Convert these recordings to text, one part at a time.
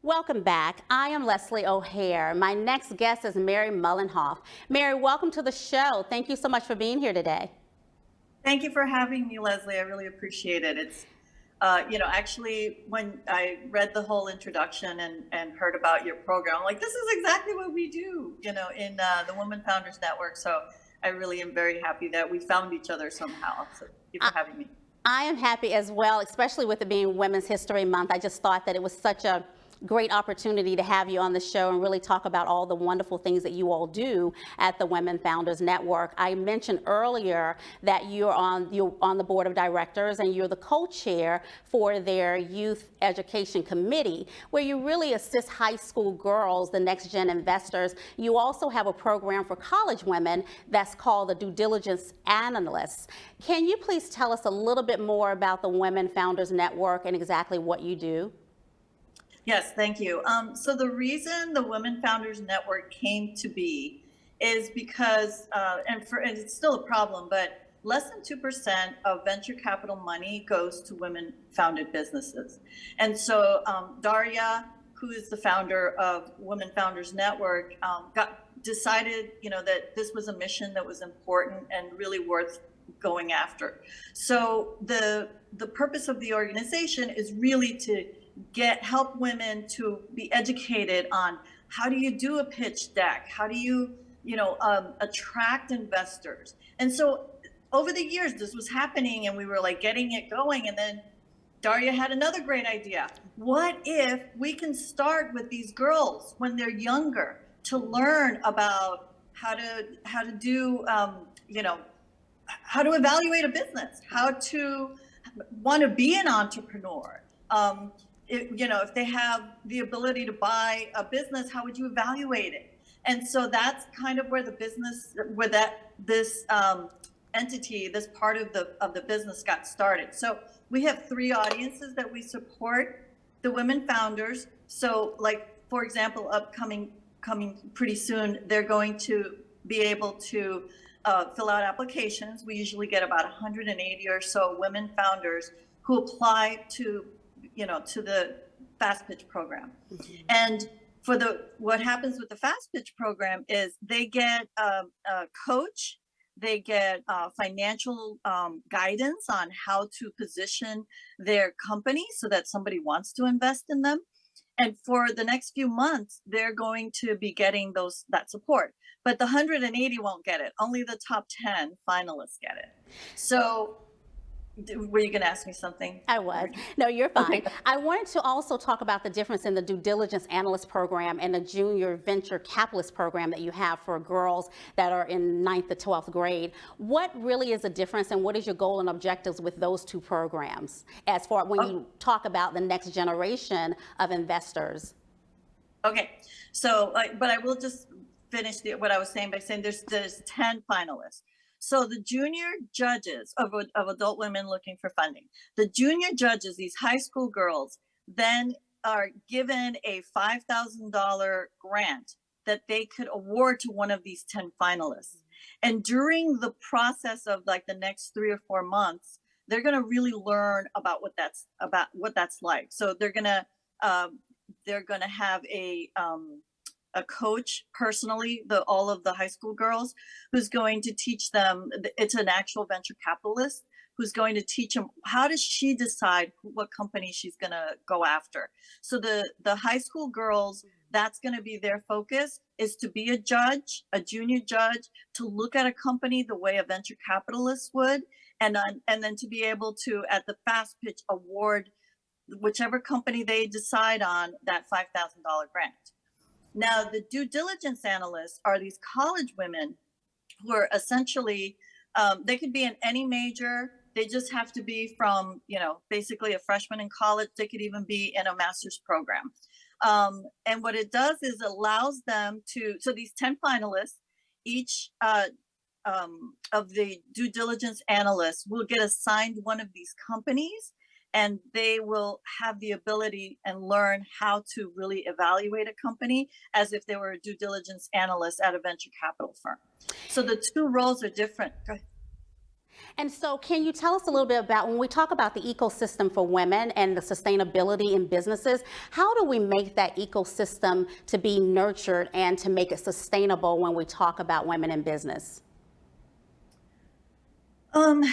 Welcome back. I am Leslie O'Hare. My next guest is Mary Mullenhoff. Mary, welcome to the show. Thank you so much for being here today. Thank you for having me, Leslie. I really appreciate it. Actually, when I read the whole introduction and heard about your program, I'm like, this is exactly what we do, in the Women Founders Network. So I really am very happy that we found each other somehow. So thank you I, for having me. I am happy as well, especially with it being Women's History Month. I just thought that it was such a great opportunity to have you on the show and really talk about all the wonderful things that you all do at the Women Founders Network. I mentioned earlier that you're on the board of directors and you're the co-chair for their youth education committee, where you really assist high school girls, the next gen investors. You also have a program for college women that's called the Due Diligence Analysts. Can you please tell us a little bit more about the Women Founders Network and exactly what you do? Yes, thank you. So the reason the Women Founders Network came to be is because, and it's still a problem, but less than 2% of venture capital money goes to women-founded businesses. And so Daria, who is the founder of Women Founders Network, decided, that this was a mission that was important and really worth going after. So the purpose of the organization is really to help women to be educated on how do you do a pitch deck, how do you attract investors. And so over the years this was happening and we were like getting it going, and then Daria had another great idea. What if we can start with these girls when they're younger to learn about how to do how to evaluate a business, how to want to be an entrepreneur. If they have the ability to buy a business, how would you evaluate it? And so that's kind of where this entity, this part of the business got started. So we have three audiences that we support: the women founders. So, like, for example, coming pretty soon, they're going to be able to fill out applications. We usually get about 180 or so women founders who apply to the fast pitch program. Mm-hmm. And what happens with the fast pitch program is they get a coach, they get financial guidance on how to position their company so that somebody wants to invest in them. And for the next few months, they're going to be getting that support. But the 180 won't get it. Only the top 10 finalists get it. So were you going to ask me something? I was. No, you're fine. Okay. I wanted to also talk about the difference in the due diligence analyst program and the junior venture capitalist program that you have for girls that are in 9th to 12th grade. What really is the difference, and what is your goal and objectives with those two programs as far when you talk about the next generation of investors? Okay. So, but I will just finish what I was saying by saying there's 10 finalists. So the junior judges of adult women looking for funding, the junior judges, these high school girls, then are given a $5,000 grant that they could award to one of these 10 finalists. And during the process of like the next 3 or 4 months, they're going to really learn about what that's like. So they're going to have a coach personally, all of the high school girls, who's going to teach them. It's an actual venture capitalist who's going to teach them how does she decide what company she's going to go after. So the high school girls, that's going to be their focus, is to be a judge, a junior judge, to look at a company the way a venture capitalist would, and then to be able to, at the fast pitch, award whichever company they decide on that $5,000 grant. Now, the due diligence analysts are these college women who are essentially, they could be in any major. They just have to be from, basically a freshman in college. They could even be in a master's program. And what it does is allows them to, so these 10 finalists, each of the due diligence analysts will get assigned one of these companies, and they will have the ability and learn how to really evaluate a company as if they were a due diligence analyst at a venture capital firm. So the two roles are different. Go ahead. And so, can you tell us a little bit about when we talk about the ecosystem for women and the sustainability in businesses, how do we make that ecosystem to be nurtured and to make it sustainable when we talk about women in business? Um,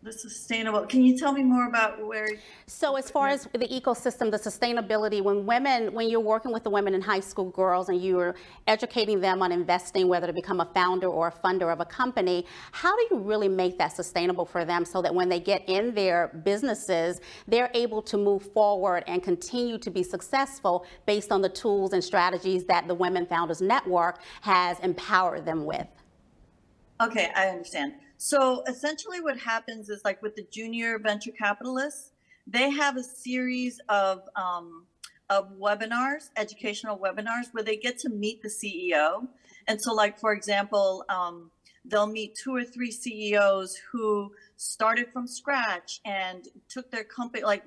the sustainable, can you tell me more about where So as far you're, as the ecosystem, the sustainability, when you're working with the women in high school girls and you're educating them on investing, whether to become a founder or a funder of a company, how do you really make that sustainable for them so that when they get in their businesses, they're able to move forward and continue to be successful based on the tools and strategies that the Women Founders Network has empowered them with? okay, I understand. So essentially what happens is like with the junior venture capitalists, they have a series of webinars, educational webinars where they get to meet the CEO. And so like, for example, they'll meet 2 or 3 CEOs who started from scratch and took their company, like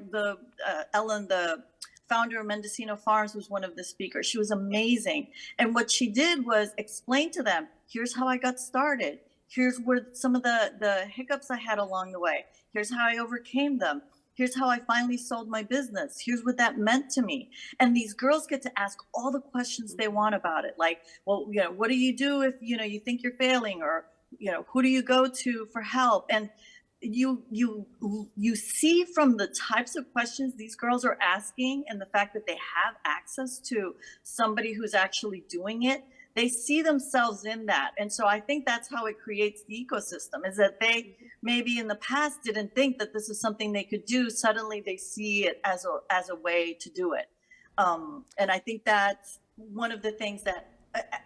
Ellen, the founder of Mendocino Farms, was one of the speakers. She was amazing. And what she did was explain to them, here's how I got started. Here's where some of the hiccups I had along the way. Here's how I overcame them. Here's how I finally sold my business. Here's what that meant to me. And these girls get to ask all the questions they want about it. Like, well, what do you do if, you think you're failing, or, who do you go to for help? And you see from the types of questions these girls are asking and the fact that they have access to somebody who's actually doing it, they see themselves in that. And so I think that's how it creates the ecosystem, is that they maybe in the past didn't think that this is something they could do. Suddenly they see it as a way to do it. And I think that's one of the things that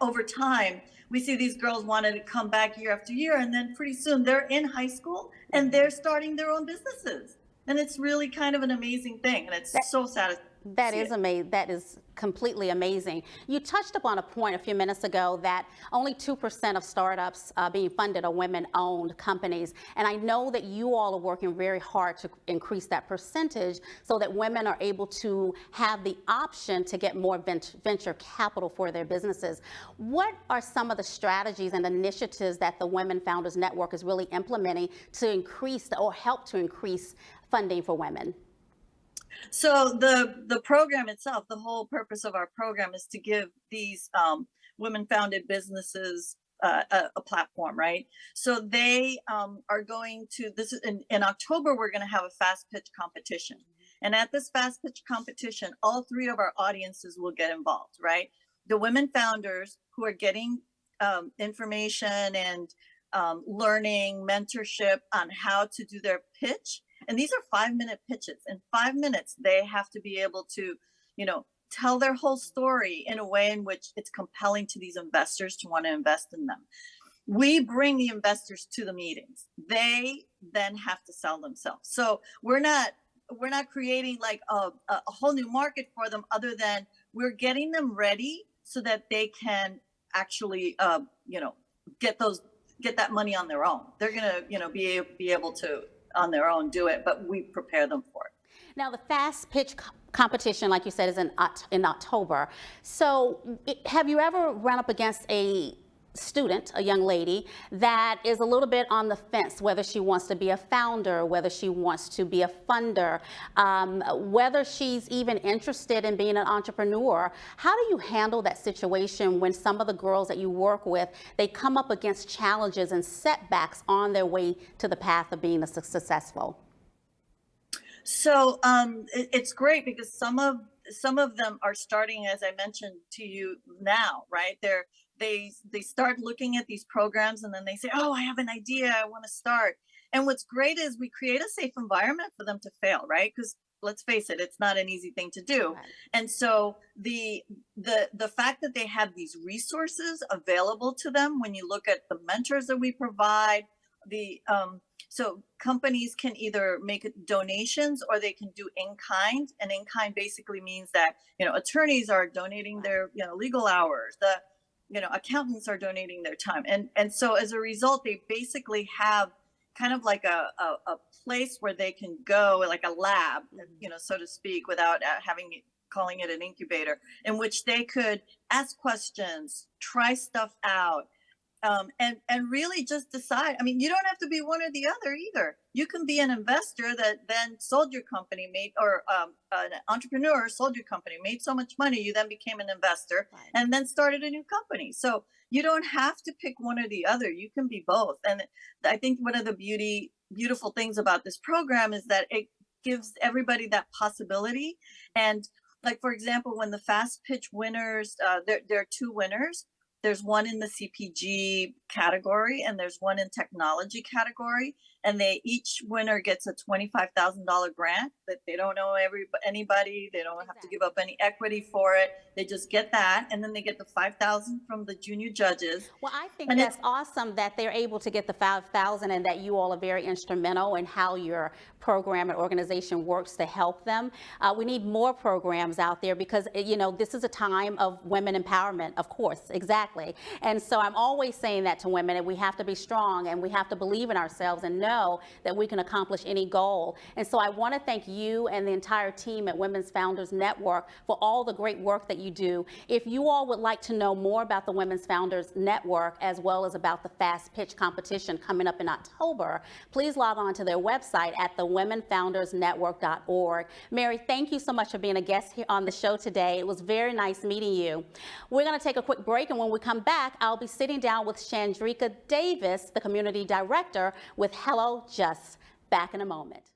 over time we see these girls wanted to come back year after year, and then pretty soon they're in high school and they're starting their own businesses. And it's really kind of an amazing thing, and it's so satisfying. That is amazing. That is completely amazing. You touched upon a point a few minutes ago that only 2% of startups being funded are women-owned companies. And I know that you all are working very hard to increase that percentage so that women are able to have the option to get more venture capital for their businesses. What are some of the strategies and initiatives that the Women Founders Network is really implementing to increase or help to increase funding for women? So the program itself, the whole purpose of our program is to give these women-founded businesses a platform, right? So they are going to, this is in October, we're going to have a fast pitch competition. And at this fast pitch competition, all 3 of our audiences will get involved, right? The women founders who are getting information and learning, mentorship on how to do their pitch. And these are 5-minute pitches. In 5 minutes, they have to be able to, tell their whole story in a way in which it's compelling to these investors to want to invest in them. We bring the investors to the meetings. They then have to sell themselves. So we're not creating like a whole new market for them, other than we're getting them ready so that they can actually, get that money on their own. They're gonna, be able to on their own do it, but we prepare them for it. Now, the fast pitch competition, like you said, is in October. So have you ever run up against a student, a young lady, that is a little bit on the fence, whether she wants to be a founder, whether she wants to be a funder, whether she's even interested in being an entrepreneur? How do you handle that situation when some of the girls that you work with, they come up against challenges and setbacks on their way to the path of being successful? So it's great because some of them are starting, as I mentioned to you now, right? They start looking at these programs and then they say, oh, I have an idea, I want to start. And what's great is we create a safe environment for them to fail, right? Because let's face it, it's not an easy thing to do. Right. And so the fact that they have these resources available to them, when you look at the mentors that we provide, so companies can either make donations or they can do in kind. And in kind basically means that, attorneys are donating their, legal hours. The accountants are donating their time. And so as a result, they basically have kind of like a place where they can go, like a lab, so to speak, without calling it an incubator, in which they could ask questions, try stuff out, and really just decide. I mean, you don't have to be one or the other either. You can be an investor that then sold your company, made, or an entrepreneur sold your company, made so much money, you then became an investor, Right. and then started a new company. So you don't have to pick one or the other. You can be both. And I think one of the beautiful things about this program is that it gives everybody that possibility. And like, for example, when the fast pitch winners, there are two winners. There's one in the CPG category and there's one in technology category. And they each winner gets a $25,000 grant that they don't know anybody. They don't have to give up Exactly. any equity for it. They just get that, and then they get the 5,000 from the junior judges. Well, I think And that's it's awesome that they're able to get the 5,000 and that you all are very instrumental in how your program and organization works to help them. We need more programs out there because, this is a time of women empowerment, of course, exactly. And so I'm always saying that to women, and we have to be strong and we have to believe in ourselves and know that we can accomplish any goal. And so I want to thank you and the entire team at Women's Founders Network for all the great work that you do. If you all would like to know more about the Women's Founders Network as well as about the Fast Pitch competition coming up in October, please log on to their website at thewomenfoundersnetwork.org. Mary, thank you so much for being a guest here on the show today. It was very nice meeting you. We're going to take a quick break, and when we come back, I'll be sitting down with Chandrika Davis, the Community Director with Hello Just. Back in a moment.